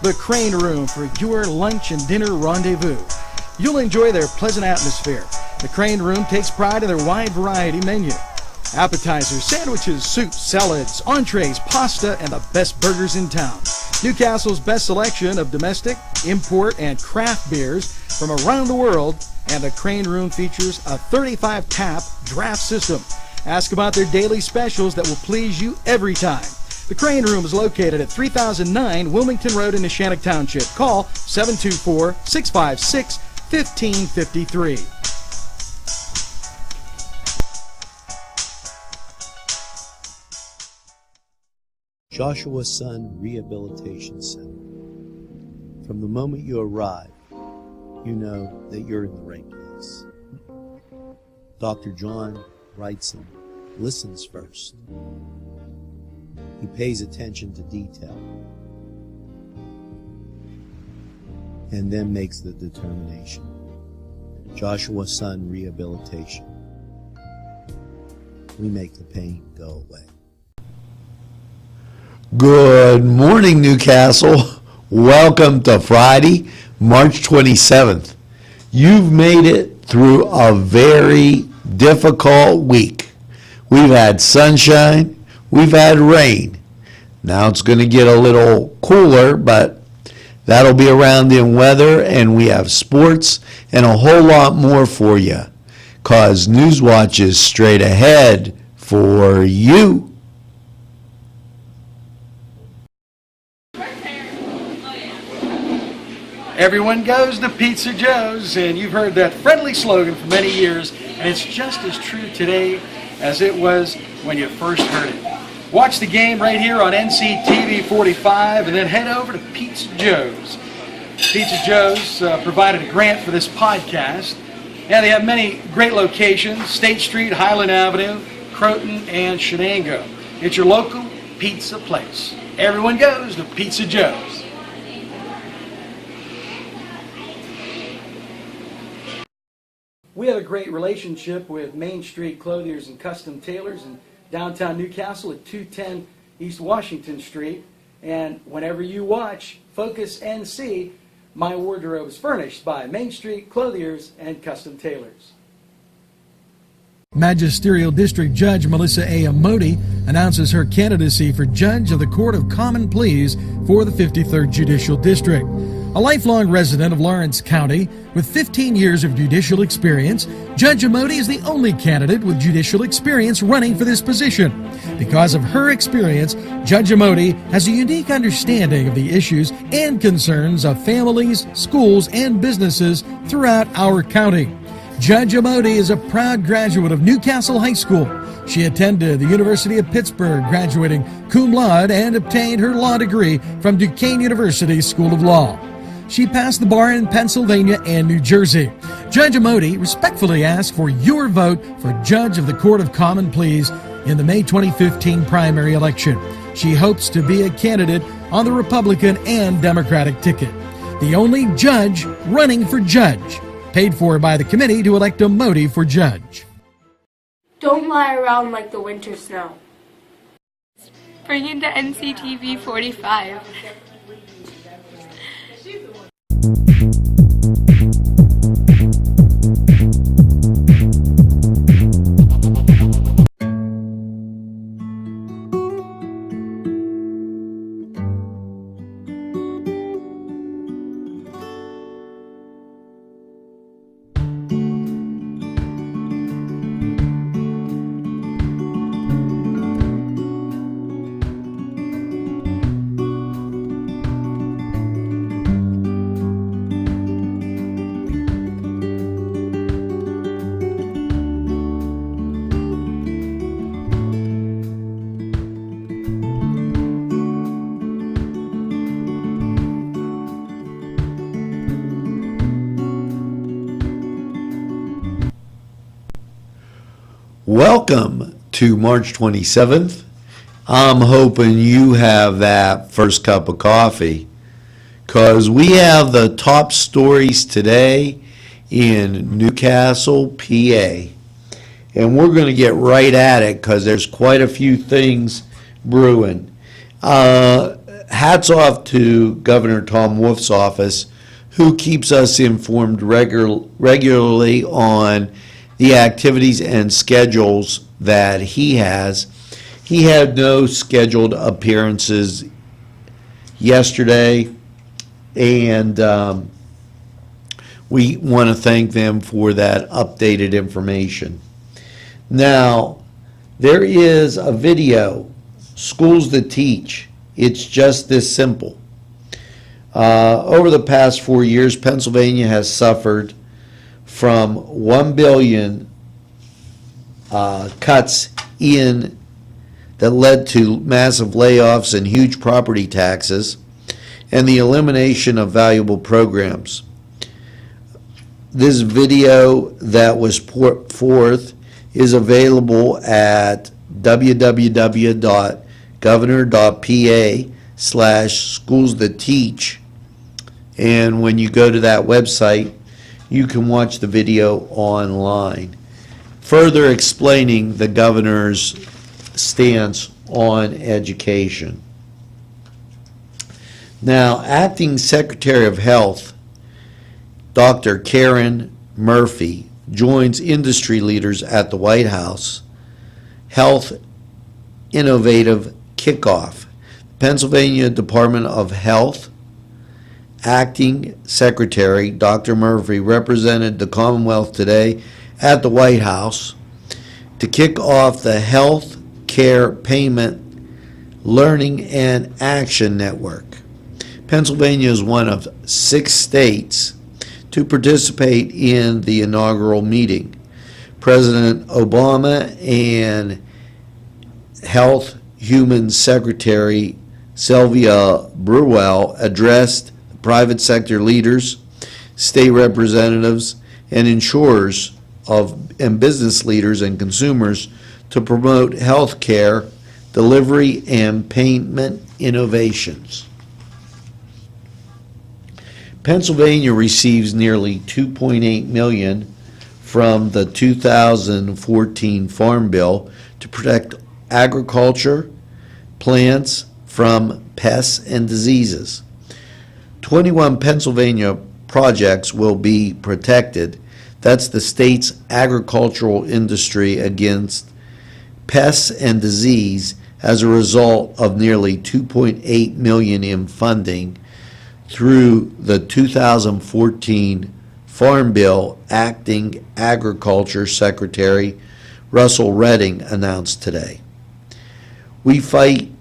the Crane Room for your lunch and dinner rendezvous. You'll enjoy their pleasant atmosphere. The Crane Room takes pride in their wide variety menu. Appetizers, sandwiches, soups, salads, entrees, pasta, and the best burgers in town. Newcastle's best selection of domestic, import, and craft beers from around the world, and the Crane Room features a 35-tap draft system. Ask about their daily specials that will please you every time. The Crane Room is located at 3009 Wilmington Road in Neshannock Township. Call 724-656-1553. Joshua Sun Rehabilitation Center. From the moment you arrive, you know that you're in the right place. Dr. John Wrightson listens first. He pays attention to detail and then makes the determination. Joshua Sun Rehabilitation. We make the pain go away. Good morning, Newcastle. Welcome to Friday, March 27th. You've made it through a very difficult week. We've had sunshine, we've had rain. Now it's going to get a little cooler, but that'll be around in weather, and we have sports and a whole lot more for you, because NewsWatch is straight ahead for you. Everyone goes to Pizza Joe's, and you've heard that friendly slogan for many years, and it's just as true today as it was when you first heard it. Watch the game right here on NCTV45, and then head over to Pizza Joe's. Pizza Joe's provided a grant for this podcast. Yeah, they have many great locations: State Street, Highland Avenue, Croton, and Shenango. It's your local pizza place. Everyone goes to Pizza Joe's. We have a great relationship with Main Street Clothiers and Custom Tailors in downtown Newcastle at 210 East Washington Street. And whenever you watch Focus NC, my wardrobe is furnished by Main Street Clothiers and Custom Tailors. Magisterial District Judge Melissa A. Amoti announces her candidacy for Judge of the Court of Common Pleas for the 53rd Judicial District. A lifelong resident of Lawrence County with 15 years of judicial experience, Judge Amoti is the only candidate with judicial experience running for this position. Because of her experience, Judge Amoti has a unique understanding of the issues and concerns of families, schools, and businesses throughout our county. Judge Amoti is a proud graduate of Newcastle High School. She attended the University of Pittsburgh, graduating cum laude, and obtained her law degree from Duquesne University School of Law. She passed the bar in Pennsylvania and New Jersey. Judge Amoti respectfully asks for your vote for Judge of the Court of Common Pleas in the May 2015 primary election. She hopes to be a candidate on the Republican and Democratic ticket. The only judge running for judge. Paid for by the committee to elect Amoti for judge. Don't lie around like the winter snow. Bring in the NCTV45. Welcome to March 27th. I'm hoping you have that first cup of coffee, because we have the top stories today in Newcastle, PA. And we're going to get right at it because there's quite a few things brewing. hats off to Governor Tom Wolf's office, who keeps us informed regularly on the activities and schedules that he has. He had no scheduled appearances yesterday, and we want to thank them for that updated information. Now, there is a video, Schools That Teach. It's just this simple. Over the past 4 years, Pennsylvania has suffered from 1 billion cuts in that led to massive layoffs and huge property taxes and the elimination of valuable programs. This video that was put forth is available at www.governor.pa/schoolsthatteach, and when you go to that website, you can watch the video online, further explaining the governor's stance on education. Now, Acting Secretary of Health, Dr. Karen Murphy, joins industry leaders at the White House Health Innovative Kickoff. Pennsylvania Department of Health Acting Secretary Dr. Murphy represented the Commonwealth today at the White House to kick off the Health Care Payment Learning and Action Network. Pennsylvania is one of 6 states to participate in the inaugural meeting. President Obama and Health Human Secretary Sylvia Brewell addressed the private sector leaders, state representatives, and insurers and business leaders and consumers to promote health care delivery and payment innovations. Pennsylvania receives nearly $2.8 million from the 2014 Farm Bill to protect agriculture, plants from pests and diseases. 21 Pennsylvania projects will be protected. That's the state's agricultural industry against pests and disease as a result of nearly $2.8 million in funding through the 2014 Farm Bill. Acting Agriculture Secretary Russell Redding announced today. We fight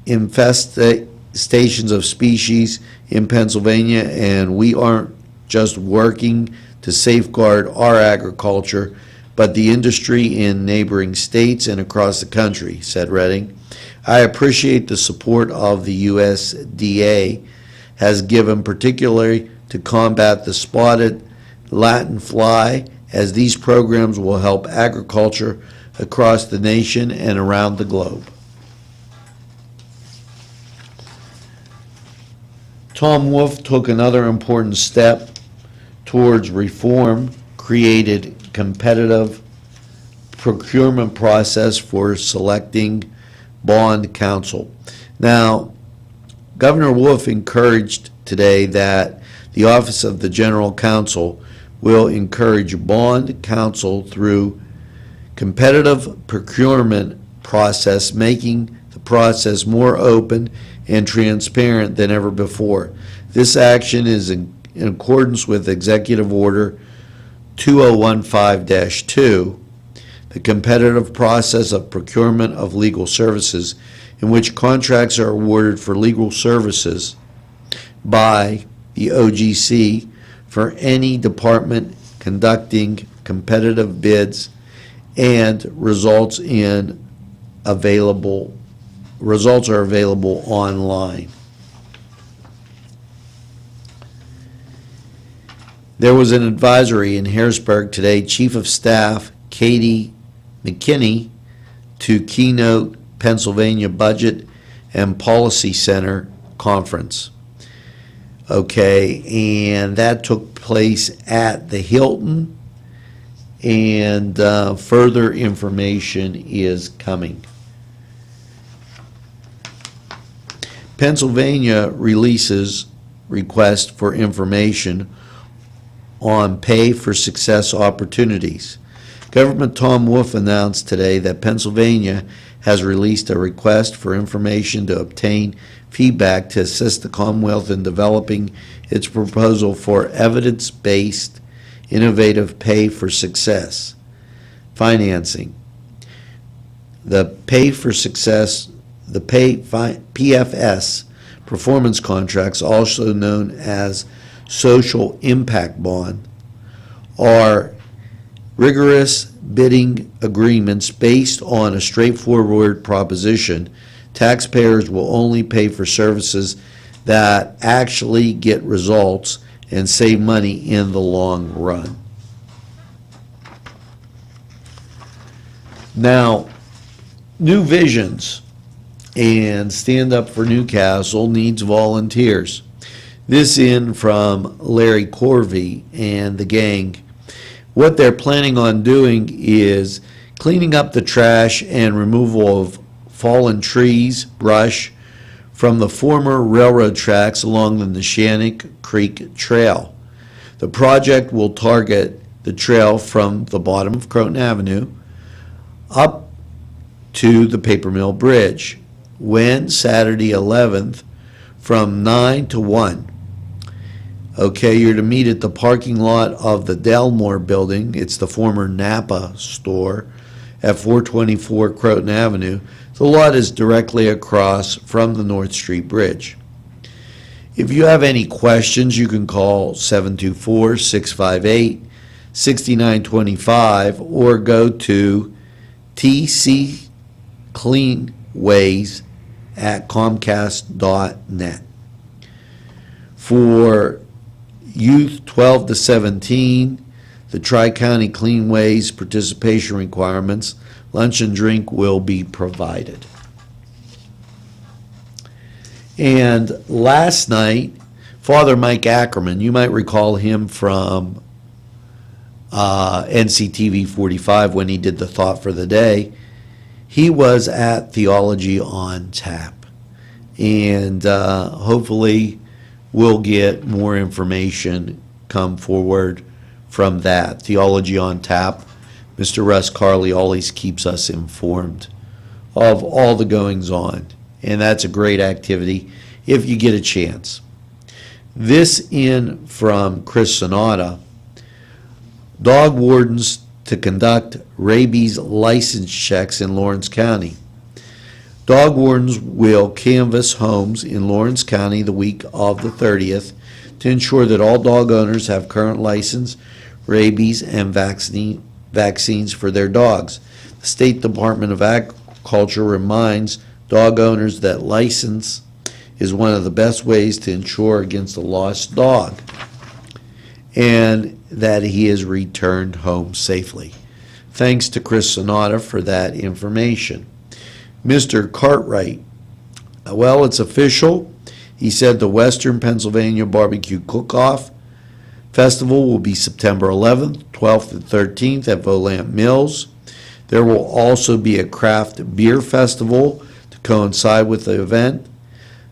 infestations of species in Pennsylvania, and we aren't just working to safeguard our agriculture, but the industry in neighboring states and across the country, said Redding. I appreciate the support of the USDA has given, particularly to combat the spotted Latin fly, as these programs will help agriculture across the nation and around the globe. Tom Wolf took another important step towards reform, created competitive procurement process for selecting bond counsel. Now, Governor Wolf encouraged today that the Office of the General Counsel will encourage bond counsel through competitive procurement process, making the process more open and transparent than ever before. This action is in accordance with Executive Order 2015-2, the competitive process of procurement of legal services, in which contracts are awarded for legal services by the OGC for any department conducting competitive bids, and results are available online. There was an advisory in Harrisburg today. Chief of Staff Katie McKinney to keynote Pennsylvania Budget and Policy Center Conference. Okay, and that took place at the Hilton, and further information is coming. Pennsylvania releases request for information on pay for success opportunities. Governor Tom Wolf announced today that Pennsylvania has released a request for information to obtain feedback to assist the Commonwealth in developing its proposal for evidence-based innovative pay for success financing. The pay for success, the PFS performance contracts, also known as social impact bond, are rigorous bidding agreements based on a straightforward proposition. Taxpayers will only pay for services that actually get results and save money in the long run. Now, New Visions and Stand Up for Newcastle needs volunteers. This in from Larry Corvey and the gang. What they're planning on doing is cleaning up the trash and removal of fallen trees, brush from the former railroad tracks along the Neshannock Creek Trail. The project will target the trail from the bottom of Croton Avenue up to the Paper Mill Bridge. Saturday 11th from 9 to 1. Okay, you're to meet at the parking lot of the Delmore building. It's the former Napa store at 424 Croton Avenue. The lot is directly across from the North Street Bridge. If you have any questions, you can call 724-658-6925 or go to tccleanways@comcast.net. For youth 12 to 17, the Tri-County Clean Ways participation requirements, lunch and drink will be provided. And last night, Father Mike Ackerman, you might recall him from NCTV45 when he did the Thought for the Day. He was at Theology on Tap, and hopefully we'll get more information come forward from that. Theology on Tap. Mr. Russ Carley always keeps us informed of all the goings on, and that's a great activity if you get a chance. This in from Chris Sonata. Dog wardens to conduct rabies license checks in Lawrence County. Dog wardens will canvass homes in Lawrence County the week of the 30th to ensure that all dog owners have current license, rabies, and vaccines for their dogs. The State Department of Agriculture reminds dog owners that license is one of the best ways to insure against a lost dog and that he is returned home safely. Thanks to Chris Sonata for that information. Mr. Cartwright, well, it's official. He said the Western Pennsylvania Barbecue Cook-Off Festival will be September 11th, 12th, and 13th at Volant Mills. There will also be a craft beer festival to coincide with the event.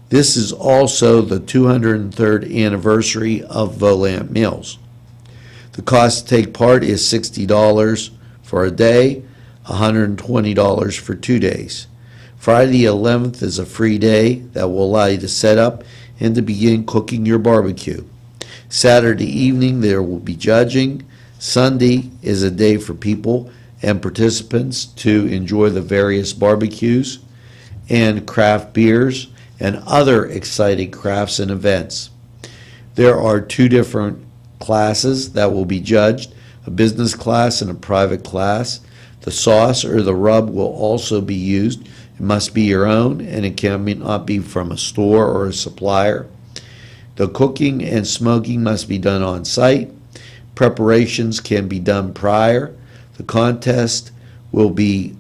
This is also the 203rd anniversary of Volant Mills. The cost to take part is $60 for a day, $120 for 2 days. Friday the 11th is a free day that will allow you to set up and to begin cooking your barbecue. Saturday evening there will be judging. Sunday is a day for people and participants to enjoy the various barbecues and craft beers and other exciting crafts and events. There are 2 different classes that will be judged, a business class and a private class. The sauce or the rub will also be used. It must be your own, and it cannot be from a store or a supplier. The cooking and smoking must be done on site. Preparations can be done prior. The contest will be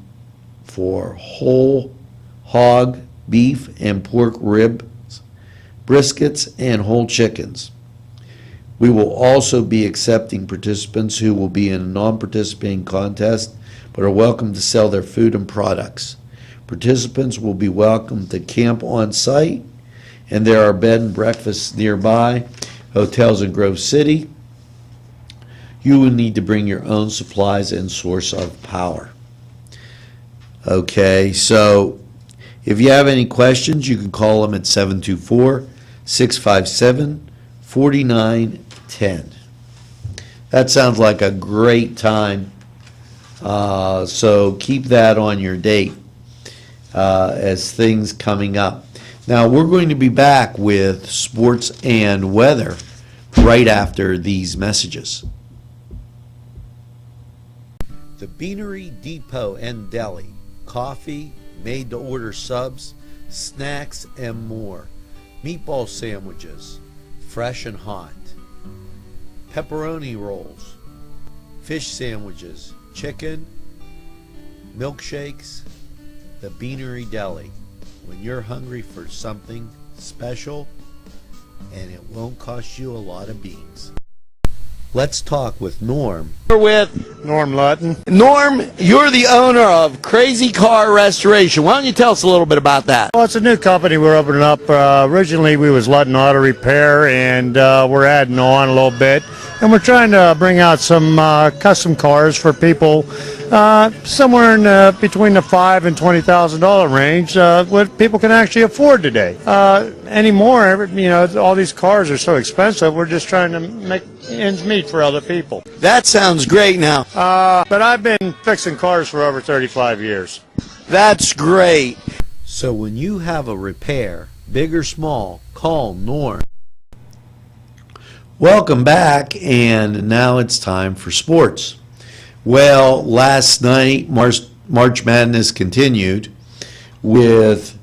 for whole hog, beef, and pork ribs, briskets, and whole chickens. We will also be accepting participants who will be in a non-participating contest but are welcome to sell their food and products. Participants will be welcome to camp on site and there are bed and breakfasts nearby, hotels in Grove City. You will need to bring your own supplies and source of power. Okay, so if you have any questions, you can call them at 724-657-4910. That sounds like a great time. So keep that on your date as things coming up. Now, we're going to be back with sports and weather right after these messages. The Beanery Depot and Deli. Coffee, made-to-order subs, snacks, and more. Meatball sandwiches, fresh and hot. Pepperoni rolls, fish sandwiches, chicken, milkshakes. The Beanery Deli. When you're hungry for something special, and it won't cost you a lot of beans. Let's talk with Norm. We're with Norm Lutton. Norm, you're the owner of Crazy Car Restoration. Why don't you tell us a little bit about that? Well, it's a new company we're opening up. Originally, we was Lutton Auto Repair, and we're adding on a little bit. And we're trying to bring out some custom cars for people somewhere in between the $5,000 and $20,000 range, what people can actually afford today. Anymore, all these cars are so expensive. We're just trying to make ends meet for other people. That sounds great now. But I've been fixing cars for over 35 years. That's great. So when you have a repair, big or small, call Norm. Welcome back, and now it's time for sports. Well, last night, March Madness continued with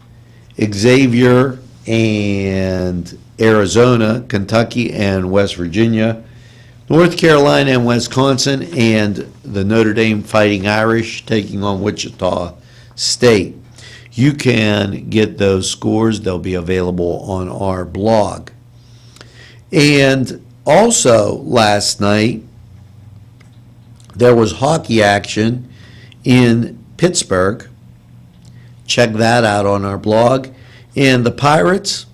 Xavier and Arizona, Kentucky and West Virginia, North Carolina and Wisconsin, and the Notre Dame Fighting Irish taking on Wichita State. You can get those scores. They'll be available on our blog. And also last night, there was hockey action in Pittsburgh. Check that out on our blog. And the Pirates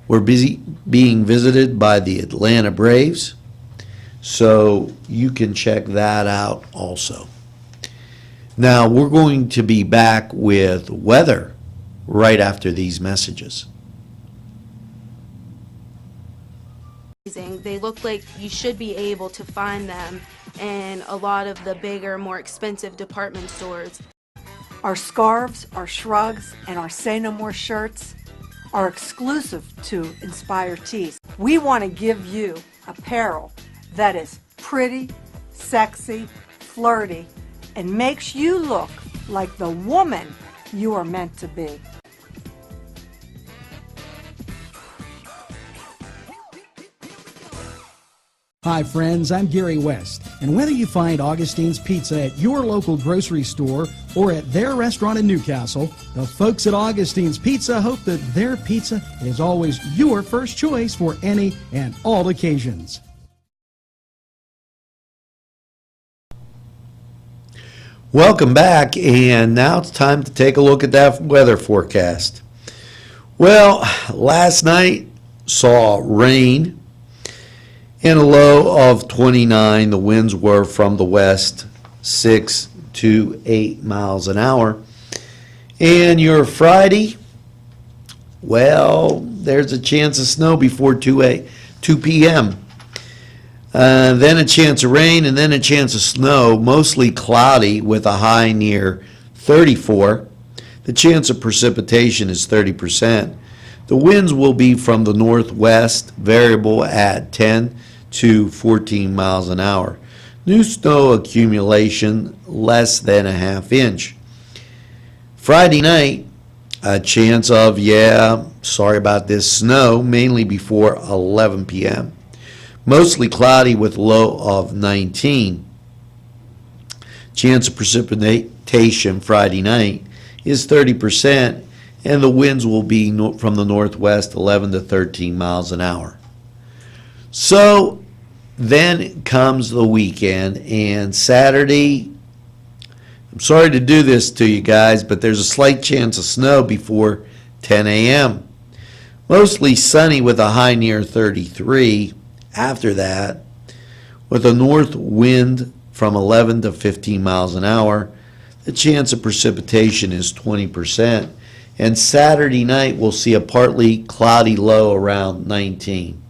were being visited by the Atlanta Braves. So you can check that out also. Now, we're going to be back with weather right after these messages. They look like you should be able to find them in a lot of the bigger, more expensive department stores. Our scarves, our shrugs, and our Say No More shirts are exclusive to Inspire Tees. We want to give you apparel that is pretty, sexy, flirty, and makes you look like the woman you are meant to be. Hi friends, I'm Gary West, and whether you find Augustine's Pizza at your local grocery store or at their restaurant in Newcastle, the folks at Augustine's Pizza hope that their pizza is always your first choice for any and all occasions. Welcome back, and now it's time to take a look at that weather forecast. Well, last night saw rain and a low of 29. The winds were from the west, 6 to 8 miles an hour. And your Friday, well, there's a chance of snow before 2 p.m. Then a chance of rain, and then a chance of snow, mostly cloudy with a high near 34. The chance of precipitation is 30%. The winds will be from the northwest, variable at 10 to 14 miles an hour. New snow accumulation less than a ½ inch. Friday night, a chance of, sorry about this, snow, mainly before 11 p.m. Mostly cloudy with low of 19. Chance of precipitation Friday night is 30%, and the winds will be from the northwest, 11 to 13 miles an hour. So then comes the weekend, and Saturday, I'm sorry to do this to you guys, but there's a slight chance of snow before 10 a.m. Mostly sunny with a high near 33. After that, with a north wind from 11 to 15 miles an hour, the chance of precipitation is 20%. And Saturday night, we'll see a partly cloudy low around 19.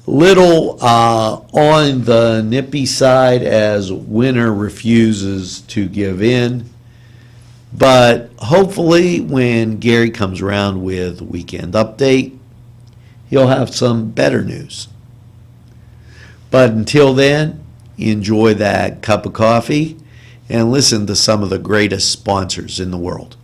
Little on the nippy side as winter refuses to give in. But hopefully when Gary comes around with weekend update, he'll have some better news. But until then, enjoy that cup of coffee and listen to some of the greatest sponsors in the world.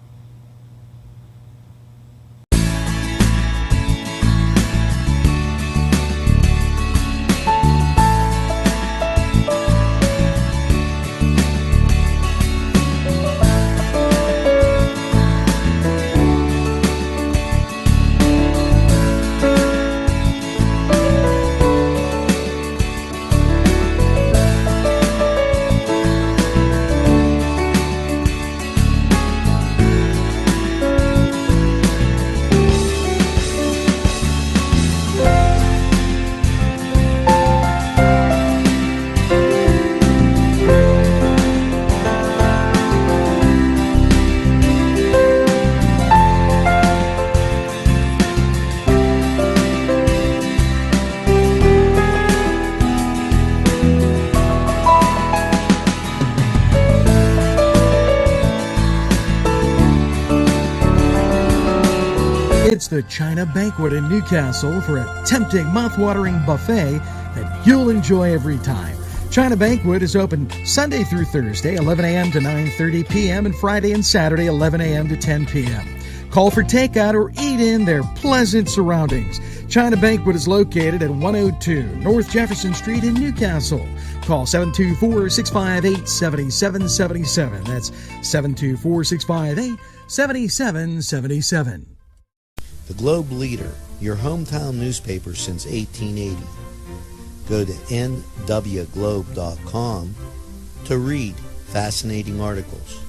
It's the China Banquet in Newcastle for a tempting, mouth-watering buffet that you'll enjoy every time. China Banquet is open Sunday through Thursday, 11 a.m. to 9:30 p.m., and Friday and Saturday, 11 a.m. to 10 p.m. Call for takeout or eat in their pleasant surroundings. China Banquet is located at 102 North Jefferson Street in Newcastle. Call 724-658-7777. That's 724-658-7777. The Globe Leader, your hometown newspaper since 1880. Go to nwglobe.com to read fascinating articles.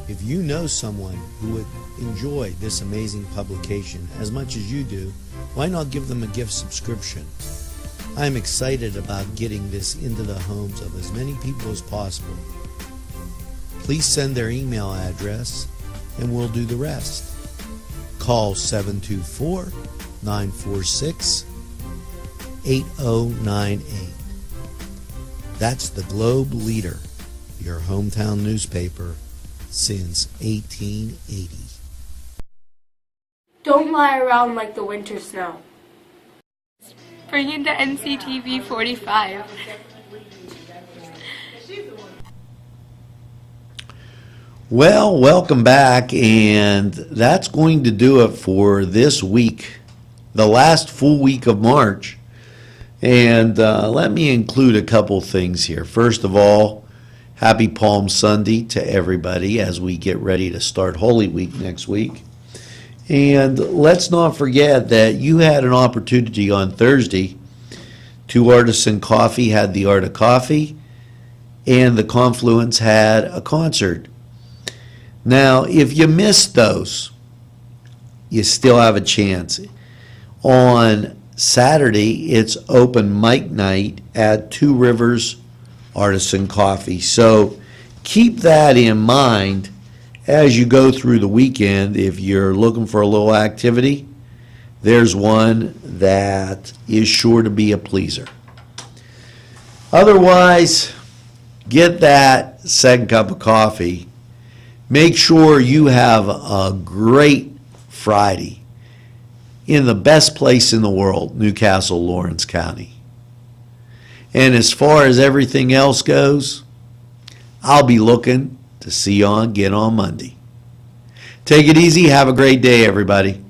If you know someone who would enjoy this amazing publication as much as you do, why not give them a gift subscription? I'm excited about getting this into the homes of as many people as possible. Please send their email address and we'll do the rest. Call 724-946-8098. That's the Globe Leader, your hometown newspaper since 1880. Don't lie around like the winter snow. Bring in the NCTV45. Well, welcome back, and that's going to do it for this week, the last full week of March. And let me include a couple things here. First of all, happy Palm Sunday to everybody as we get ready to start Holy Week next week. And let's not forget that you had an opportunity on Thursday. Two Artisan Coffee had the Art of Coffee, and the Confluence had a concert. Now, if you missed those, you still have a chance. On Saturday, it's open mic night at Two Rivers Artisan Coffee. So keep that in mind as you go through the weekend. If you're looking for a little activity, there's one that is sure to be a pleaser. Otherwise, get that second cup of coffee. Make sure you have a great Friday in the best place in the world, Newcastle, Lawrence County. And as far as everything else goes, I'll be looking to see you on Monday. Take it easy. Have a great day, everybody.